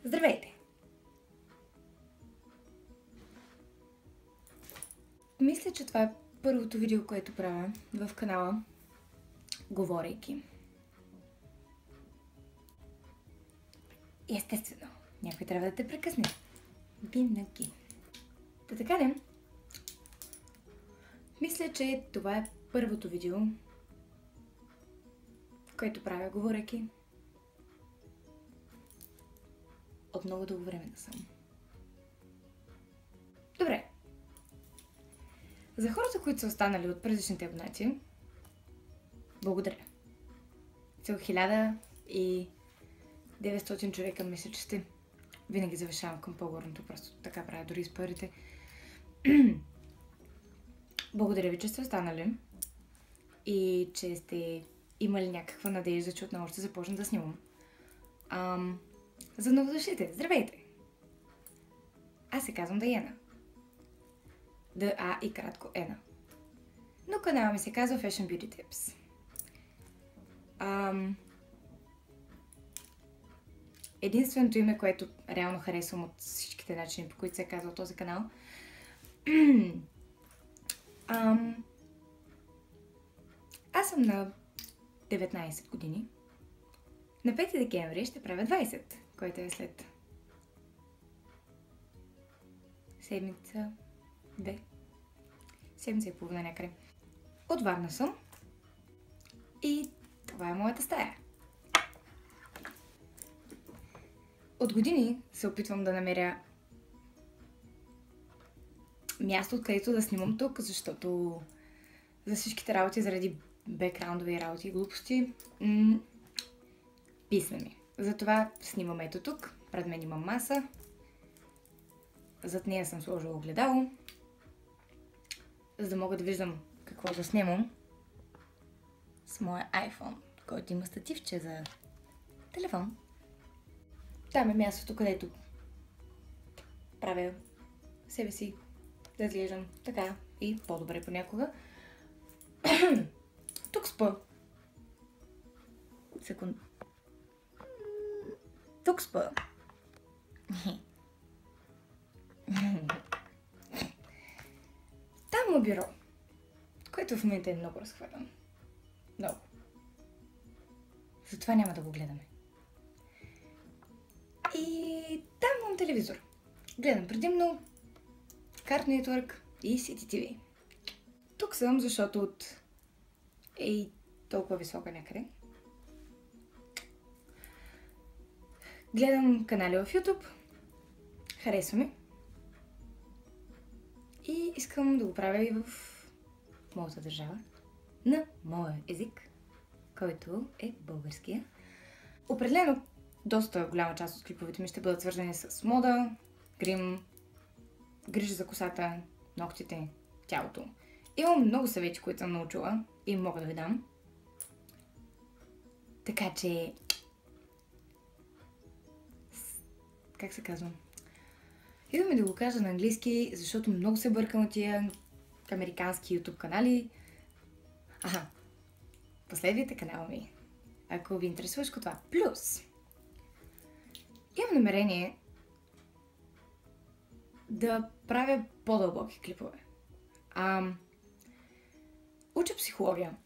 Здравейте! Мисля, че това е първото видео, което правя в канала, говорейки. И естествено, някой трябва да те прекъсне. Винаги. Та така не. Мисля, че това е първото видео, което правя, говорейки. От много дълго време да съм. Добре. За хората, които са останали от предишните абонати, благодаря. Цел 1900 човека мисля, че сте. Винаги завишавам към по-горното, просто така правя дори с парите. Благодаря ви, че сте останали и че сте имали някаква надежда, че отново ще започна да снимам. За новодошлите, здравейте! Аз се казвам Даяна. Д-А и кратко Ена. Но канала ми се казва Fashion Beauty Tips. Единственото име, което реално харесвам от всичките начини, по които се е казал този канал. Аз съм на 19 години. На 5 декември ще правя 20, който е след седмица, 2. Седмица и половина някъде. От Варна съм. И това е моята стая. От години се опитвам да намеря място, откъдето да снимам тук, защото за всичките работи, заради бекграундови работи и глупости, писна ми. Затова снимам ето тук. Пред мен имам маса. Зад нея съм сложила огледало, за да мога да виждам какво да снимам с моя iPhone, който има стативче за телефон. Там е мястото, където правя себе си да изглеждам така и по-добре понякога. Тук спа. Секунд. Тук спа. Там е бюро, което в момента е много разхватано. Много. Затова няма да го гледаме. И там имам телевизор. Гледам предимно Cartoon Network и CTTV. Тук съм, защото от толкова висока някъде. Гледам канали в YouTube. Харесва ми. И искам да го правя и в моята държава. На моя език, който е българския. Определено доста голяма част от клиповете ми ще бъдат свързани с мода, грим, грижа за косата, ногтите, тялото. Имам много съвети, които съм научила и мога да ви дам. Така че... Как се казвам? Идваме да го кажа на английски, защото много се бъркам от тия американски YouTube канали. Последвайте канала ми, ако ви интересуваш това. Плюс, имам намерение да правя по-дълбоки клипове. Уча психология.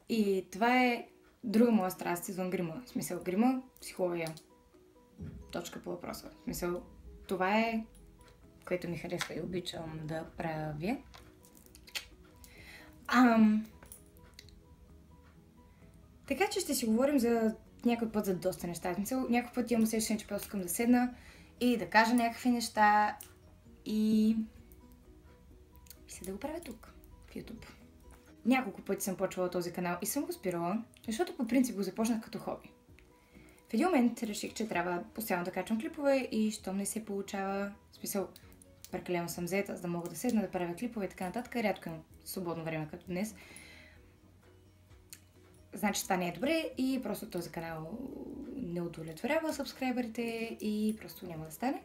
И това е друга моя страст извън грима. В смисъл грима, психология. Точка по въпроса. В смисъл, това е, което ми харесва и обичам да правя. Така че ще си говорим за някой път за доста неща. Някой път имам усещане, че просто искам да седна и да кажа някакви неща и се да го правя тук, в YouTube. Няколко пъти съм почвала този канал и съм го спирала, защото по принцип го започнах като хоби. В един момент реших, че трябва постоянно да качвам клипове и щом не се получава, в смисъл, прекалено съм взета, за да мога да седна да правя клипове и така нататък. Рядко имам свободно време като днес. Значи това не е добре и просто този канал не удовлетворява сабскрайбърите и просто няма да стане.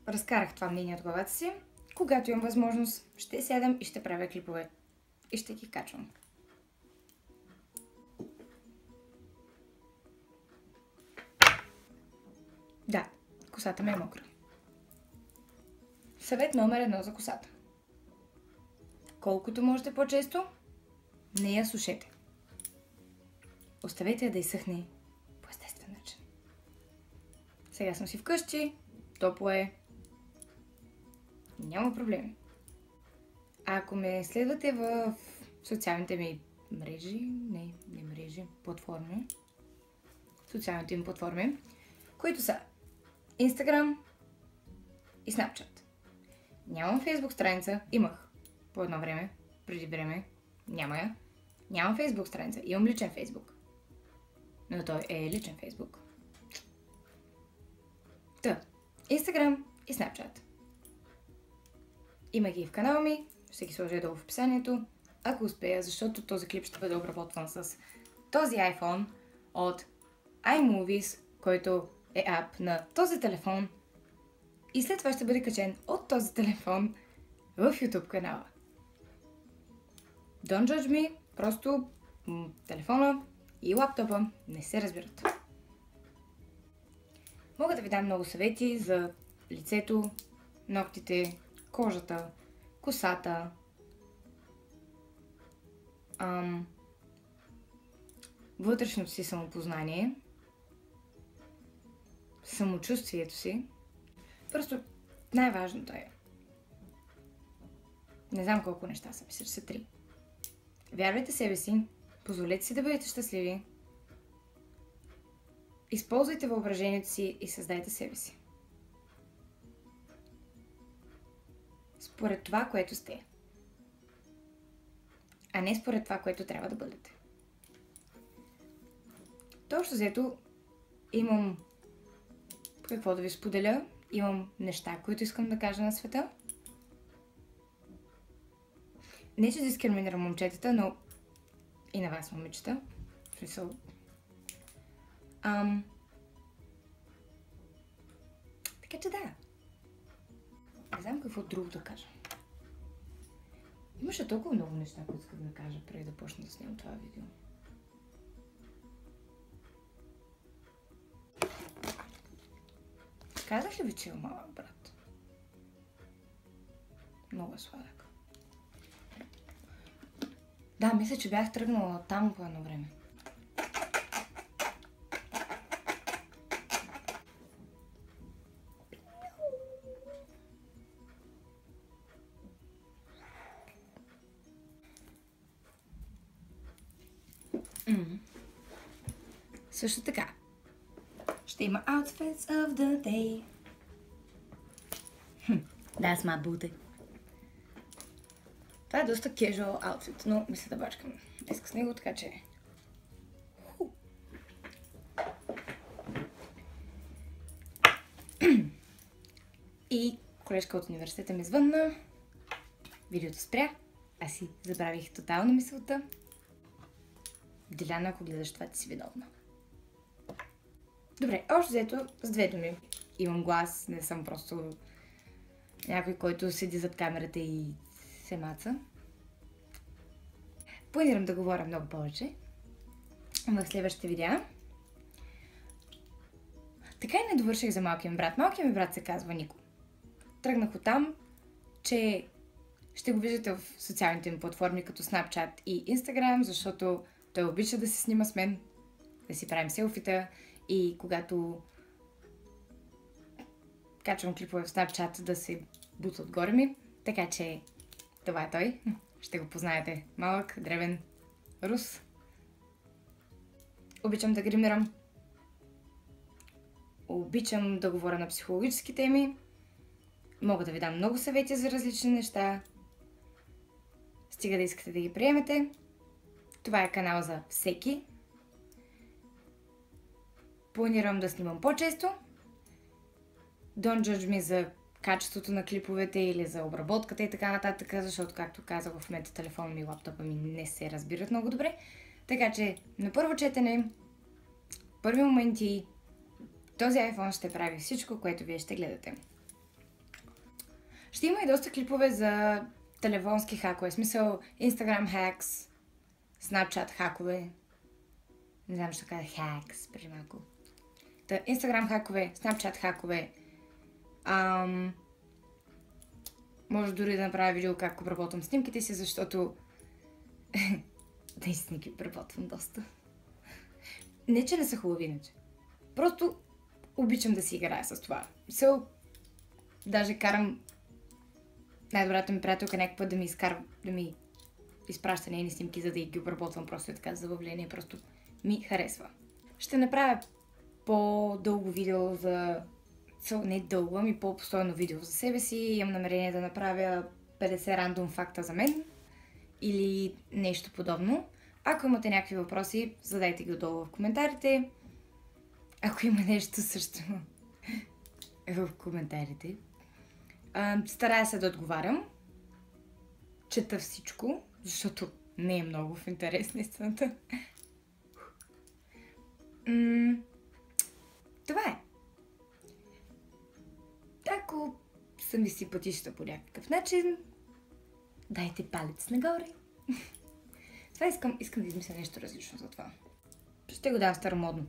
Разкарах това мнение от главата си. Когато имам възможност, ще сядам и ще правя клипове. И ще ги качвам. Да, косата ми е мокра. Съвет номер 1 за косата. Колкото можете по-често, не я сушете. Оставете я да изсъхне по естествен начин. Сега съм си вкъщи, топло е. Няма проблеми. А ако ме следвате в социалните ми мрежи, не мрежи, платформи, социалните ми платформи, които са Instagram и Snapchat. Нямам Facebook страница, имах по едно време, преди време, няма я. Нямам Facebook страница, имам личен Facebook. Но той е личен Facebook. Та, Instagram и Snapchat. Има ги в канала ми, ще ги сложа долу в описанието, ако успея, защото този клип ще бъде обработван с този iPhone от iMovies, който е ап на този телефон и след това ще бъде качен от този телефон в YouTube канала. Don't judge me, просто телефона и лаптопа не се разбират. Мога да ви дам много съвети за лицето, ногтите, кожата, косата, вътрешното си самопознание, самочувствието си. Просто най-важното е. Не знам колко неща са, мисля, че са 3. Вярвайте себе си, позволете си да бъдете щастливи, използвайте въображението си и създайте себе си. Според това, което сте. А не според това, което трябва да бъдете. Точно взето имам какво да ви споделя. Имам неща, които искам да кажа на света. Не, че дискриминирам момчетата, но и на вас, момичета. В смисъл. Така че да. Не знам какво друго да кажа. Имаше толкова много неща, които искам да кажа, преди да почна да снимам това видео. Казах ли ви, че е малък брат? Много е сладък. Да, мисля, че бях тръгнала там по едно време. Също така, ще има outfits of the day. That's my booty. Това е доста casual outfit, но мисля да бачкам днес с него, така че... И колежка от университета ми звънна. Видеото спря. Аз си забравих тотално мисълта. Деляна, ако гледаш това, ти си виновна. Добре, още взето с 2 думи. Имам глас, не съм просто някой, който седи зад камерата и се маца. Планирам да говоря много повече в следващите видеа. Така и не довърших за малкия ми брат. Малкият ми брат се казва Нико. Тръгнах оттам, че ще го виждате в социалните ми платформи като Snapchat и Instagram, защото той обича да се снима с мен, да си правим селфита и когато качвам клипове в Snapchat да се бута отгоре ми. Така че това е той. Ще го познаете. Малък, древен, рус. Обичам да гримирам. Обичам да говоря на психологически теми. Мога да ви дам много съвети за различни неща. Стига да искате да ги приемете. Това е канал за всеки. Планирам да снимам по-често. Don't judge me за качеството на клиповете или за обработката и така нататък, защото, както казах, в момента телефона ми и лаптопа ми не се разбират много добре. Така че на първо четене, първи моменти, този iPhone ще прави всичко, което вие ще гледате. Ще има и доста клипове за телефонски хакове, в смисъл Instagram hacks, Snapchat хакове. Не знам, защо казах hacks преди малко. Instagram хакове, Snapchat хакове. Може дори да направя видео как обработвам снимките си, защото наистина ги обработвам доста. Не, че не са хубави иначе. Просто обичам да си играя с това. Даже карам най-добрата ми приятелка някакъв път да ми изпраща нейни снимки, за да ги обработвам просто така за забавление. Просто ми харесва. Ще направя по-дълго видео за... Не дълго, ами по-постоянно видео за себе си. Имам намерение да направя 50 рандом факта за мен. Или нещо подобно. Ако имате някакви въпроси, задайте ги отдолу в коментарите. Ако има нещо също в коментарите. Старая се да отговарям. Чета всичко, защото не е много в интерес на истината. Това е. Ако съм ви симпатична по някакъв начин, дайте палец нагоре. Това искам да измисля нещо различно за това. Ще го дам старомодно.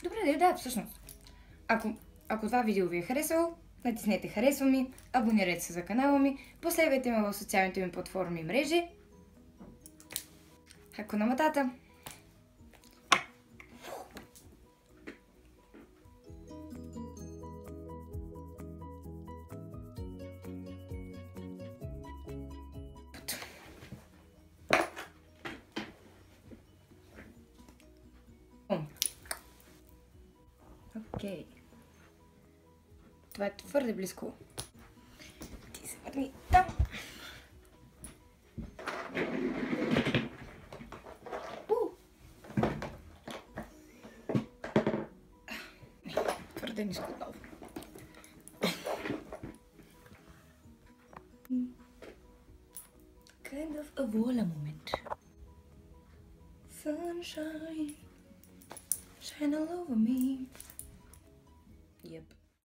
Добре, да, всъщност. Ако това видео ви е харесало, натиснете харесва ми, абонирайте се за канала ми, последвайте ме в социалните ми платформи и мрежи. Хакуна матата! Окей. Това е твърде близко. Ти се върни там. Не, твърде ниско отново. Kind of a voila moment. Sunshine, shine all over me. Yep.